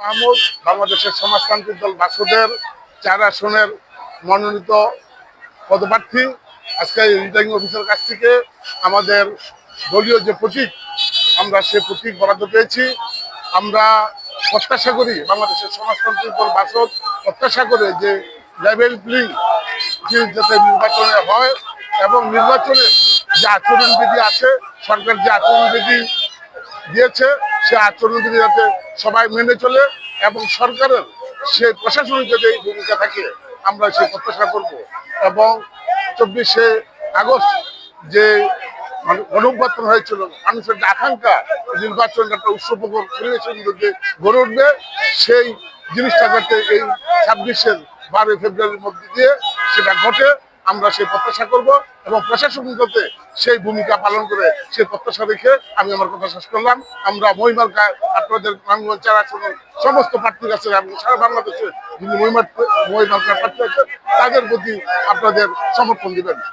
মাহমুদ বাংলাদেশের সমাজতান্ত্রিক দল বাসদের 4 আসনের মনোনীত পদপ্রার্থী। আজকে রিটার্নিং অফিসার কাছ থেকে আমাদের দলীয় যে প্রতীক, আমরা সে প্রতীক বরাদ্দ পেয়েছি। আমরা প্রত্যাশা করি বাংলাদেশের সমাজতান্ত্রিক দল বাসদ প্রত্যাশা করে যে লেভেল প্লেইং যাতে নির্বাচনে হয় এবং নির্বাচনের যে আচরণবিধি আছে, সরকার যে আচরণবিধি দিয়েছে সে আচরণবিধি যাতে সবাই মেনে চলে এবং সরকারের সে প্রশাসনিক যদি এই ভূমিকা থাকে আমরা সে প্রত্যাশা করব। এবং 24শে আগস্ট যে গণঅভ্যুত্থান হয়েছিল, মানুষের যে আকাঙ্ক্ষা নির্বাচন একটা উৎসবমুখর পরিবেশের মধ্যে গড়ে উঠবে, সেই জিনিসটা যাতে এই 12 ফেব্রুয়ারির মধ্যে দিয়ে সেটা ঘটে আমরা সেই প্রত্যাশা করব এবং প্রশাসনিকতে সেই ভূমিকা পালন করে সেই প্রত্যাশা রেখে আমি আমার কথা শেষ করলাম। আমরা মহিমার্কায় আপনাদের নারায়ণগঞ্জ 4 আসনের সমস্ত প্রার্থীর কাছে এবং সারা বাংলাদেশে যিনি মহিমার্কার প্রার্থী আছে তাদের প্রতি আপনাদের সমর্থন দিবেন।